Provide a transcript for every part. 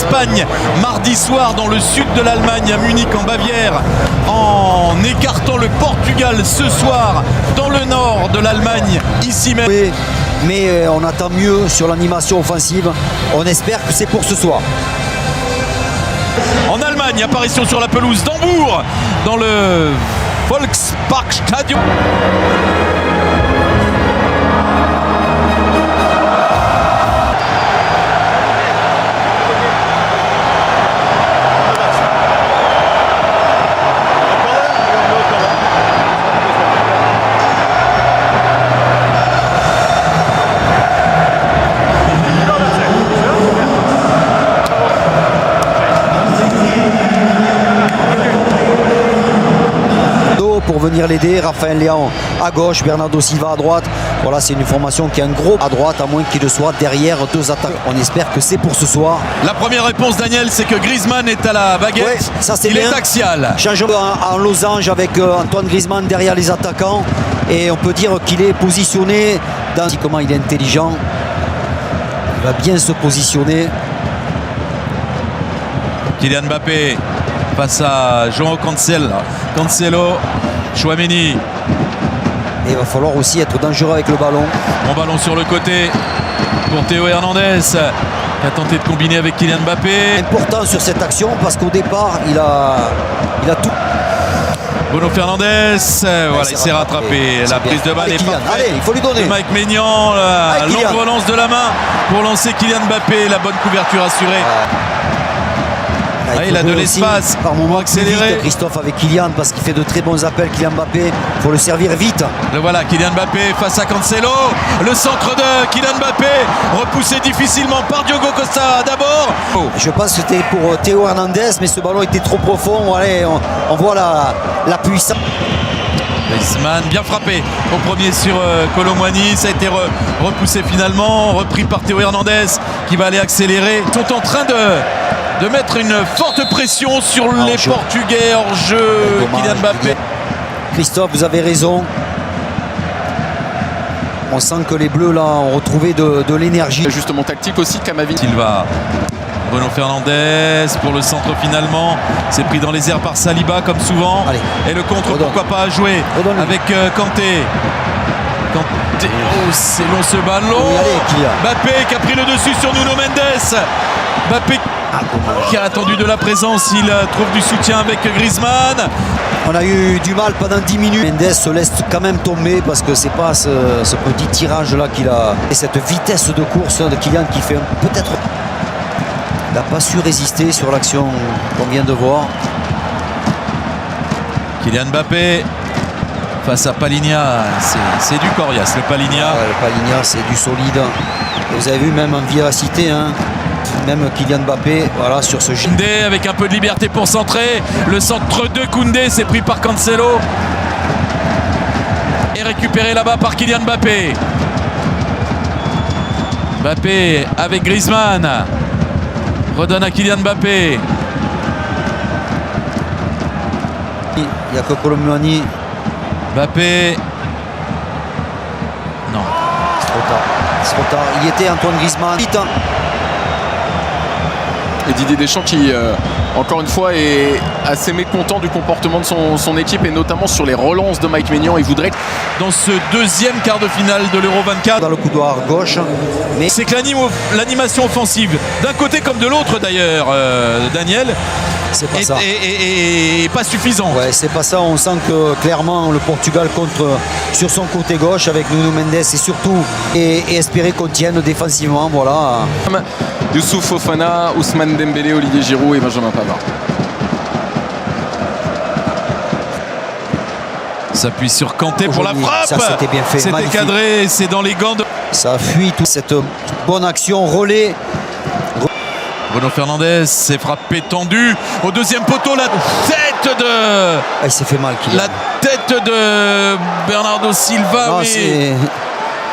l'Espagne mardi soir dans le sud de l'Allemagne, à Munich en Bavière, en écartant le Portugal ce soir dans le nord de l'Allemagne, ici même. Oui, mais on attend mieux sur l'animation offensive. On espère que c'est pour ce soir. En Allemagne, apparition sur la pelouse d'Hambourg dans le Volksparkstadion. Pour venir l'aider, Raphaël Léon à gauche, Bernardo Silva à droite. Voilà, c'est une formation qui a un gros à droite, à moins qu'il soit derrière deux attaques. On espère que c'est pour ce soir. La première réponse, Daniel, c'est que Griezmann est à la baguette. Ouais, ça c'est Il bien. est axial. Changement en losange avec Antoine Griezmann derrière les attaquants. Et on peut dire qu'il est positionné dans... Comment il est intelligent. Il va bien se positionner. Kylian Mbappé face à João Cancelo. Chouameni. Et il va falloir aussi être dangereux avec le ballon. Bon ballon sur le côté pour Théo Hernandez qui a tenté de combiner avec Kylian Mbappé. Important sur cette action parce qu'au départ il a tout. Bruno Fernandes, voilà, il s'est rattrapé. La prise de balle est parfaite. Allez, il faut lui donner. Mike Maignan, la longue relance de la main pour lancer Kylian Mbappé. La bonne couverture assurée. Il a de l'espace par moment accéléré. Christophe avec Kylian parce qu'il fait de très bons appels. Kylian Mbappé, il faut le servir vite. Le voilà, Kylian Mbappé face à Cancelo. Le centre de Kylian Mbappé, repoussé difficilement par Diogo Costa d'abord. Je pense que c'était pour Théo Hernandez, mais ce ballon était trop profond. Allez, on voit la puissance. Griezmann bien frappé au premier sur Colomwani. Ça a été repoussé finalement, repris par Théo Hernandez qui va aller accélérer. Ils sont en train de mettre une forte pression sur les Portugais hors jeu. Kylian Mbappé. Christophe, vous avez raison. On sent que les Bleus là ont retrouvé de l'énergie. Justement tactique aussi, Camavinga. Silva. Bruno Fernandes pour le centre finalement. C'est pris dans les airs par Saliba comme souvent. Allez. Et le contre, pourquoi pas jouer avec Kanté. Kanté. Oh, c'est long ce ballon. Oui, allez, Mbappé qui a pris le dessus sur Nuno Mendes. Mbappé qui a attendu de la présence. Il trouve du soutien avec Griezmann. On a eu du mal pendant 10 minutes. Mendes se laisse quand même tomber parce que c'est pas ce petit tirage là qu'il a. Et cette vitesse de course de Kylian qui fait peut-être... Il n'a pas su résister sur l'action qu'on vient de voir. Kylian Mbappé face à Palinha. C'est du coriace le Palinha. Ouais, le Palinha c'est du solide. Et vous avez vu même en vivacité, hein, même Kylian Mbappé, voilà, sur ce jeu. Koundé avec un peu de liberté pour centrer. Le centre de Koundé, c'est pris par Cancelo. Et récupéré là-bas par Kylian Mbappé. Mbappé avec Griezmann. Redonne à Kylian Mbappé. Il n'y a que Colomwani. Mbappé. Non. C'est trop tard. C'est trop tard. Il y était Antoine Griezmann. Et Didier Deschamps qui, encore une fois, est assez mécontent du comportement de son équipe et notamment sur les relances de Mike Maignan. Il voudrait... Dans ce deuxième quart de finale de l'Euro 24. Dans le couloir gauche. Mais c'est que l'animation offensive, d'un côté comme de l'autre d'ailleurs, Daniel, c'est pas ça. Et pas suffisant. Ouais, c'est pas ça. On sent que clairement le Portugal contre sur son côté gauche avec Nuno Mendes et surtout et espérer qu'on tienne défensivement. Voilà. Youssouf Fofana, Ousmane Dembélé, Olivier Giroud et Benjamin Pavard. S'appuie sur Kanté pour la frappe. Ça c'était bien fait. C'était cadré, c'est dans les gants de... Ça fuit toute cette bonne action relais. Bruno Fernandes s'est frappé tendu. Au deuxième poteau, la tête de... Ah, il s'est fait mal, Kylian. La tête de Bernardo Silva. Non, oui.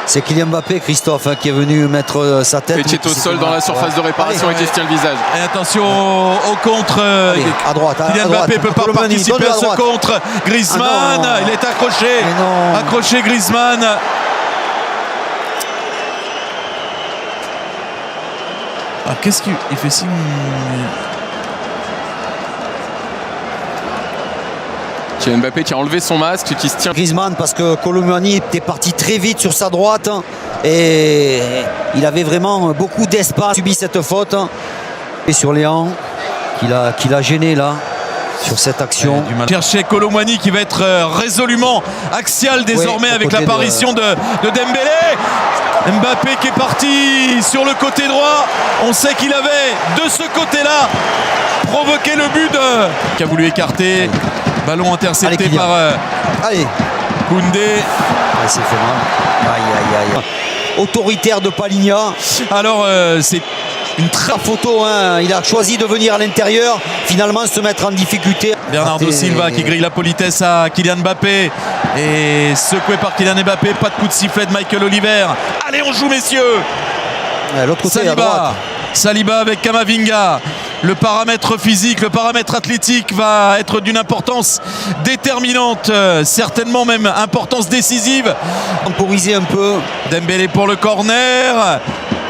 C'est Kylian Mbappé, Christophe, hein, qui est venu mettre sa tête. Et qui est au sol dans la surface de réparation et qui se tient le visage. Et attention au contre. Allez, à droite. Kylian Mbappé ne peut pas participer à ce contre. Griezmann, il est accroché. Accroché Griezmann. Ah, qu'est-ce qu'il fait signe? Kylian Mbappé qui a enlevé son masque, qui se tient. Griezmann, parce que Kolo Muani était parti très vite sur sa droite et il avait vraiment beaucoup d'espace. Subi cette faute et sur Léon qu'il a gêné là sur cette action. Chercher Kolo Muani qui va être résolument axial désormais avec l'apparition de Dembélé. Mbappé qui est parti sur le côté droit. On sait qu'il avait de ce côté-là provoqué le but qui a voulu écarter. Ballon intercepté par Koundé. C'est fait mal. Aïe, aïe, aïe. Autoritaire de Palinha. Alors c'est une très photo, hein. Il a choisi de venir à l'intérieur, finalement se mettre en difficulté. Bernardo Silva qui grille la politesse à Kylian Mbappé et secoué par Kylian Mbappé. Pas de coup de sifflet de Michael Oliver. Allez, on joue, messieurs. L'autre côté, à droite. Saliba avec Kamavinga. Le paramètre physique, le paramètre athlétique va être d'une importance déterminante, certainement même importance décisive. Temporiser un peu. Dembélé pour le corner.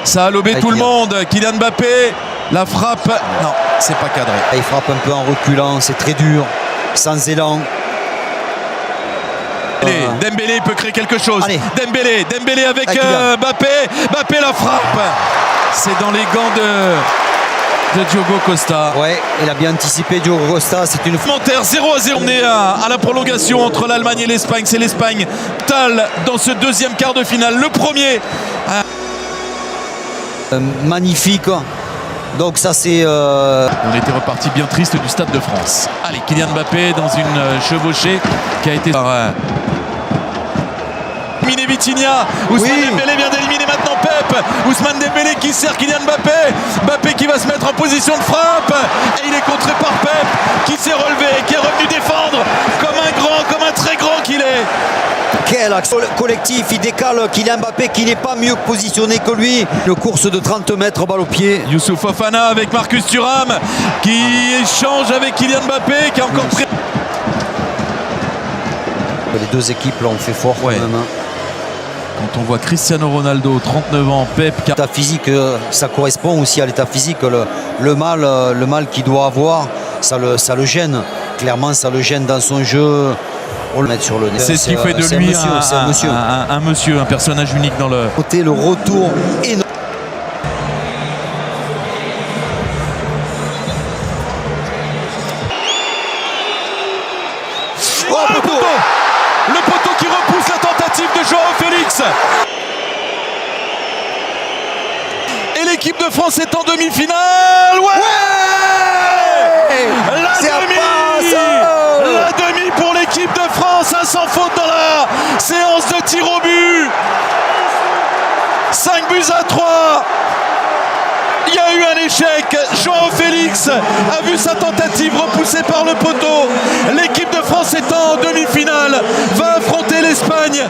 Ça a lobé tout le monde. Kylian Mbappé, la frappe. Non, c'est pas cadré. Il frappe un peu en reculant, c'est très dur, sans élan. Dembélé peut créer quelque chose. Allez. Dembélé avec Mbappé. Mbappé, la frappe. C'est dans les gants de Diogo Costa. Ouais, il a bien anticipé Diogo Costa. C'est une commentaire 0-0. On est à la prolongation entre l'Allemagne et l'Espagne. C'est l'Espagne totale dans ce deuxième quart de finale. Le premier. Magnifique. Donc ça c'est... On était reparti bien triste du Stade de France. Allez, Kylian Mbappé dans une chevauchée qui a été par Vitinha. Ousmane Dembélé vient d'éliminer maintenant Pep. Ousmane Dembélé qui sert Kylian Mbappé. Mbappé qui va se mettre en position de frappe. Et il est contré par Pep qui s'est relevé, qui est revenu défendre comme un très grand qu'il est. Quel axe collectif, il décale Kylian Mbappé qui n'est pas mieux positionné que lui. Une course de 30 mètres, balle au pied. Youssouf Fofana avec Marcus Thuram qui échange avec Kylian Mbappé qui a encore pris. Les deux équipes l'ont fait fort quand même. Quand on voit Cristiano Ronaldo, 39 ans, Pep... L'état physique, ça correspond aussi à l'état physique. Le mal qu'il doit avoir, ça le gêne. Clairement, ça le gêne dans son jeu. On le met sur le nez. C'est ce qui fait de lui un monsieur, un personnage unique dans le... Côté, le retour énorme. Le poteau qui repousse la tentative de Joao Félix. Et l'équipe de France est en demi-finale. La demi pour l'équipe de France. Un sans faute dans la séance de tir au but. 5 buts à 3. Il y a eu un échec. Joao Félix a vu sa tentative repoussée par le poteau. L'équipe de France étant en demi-finale va affronter l'Espagne.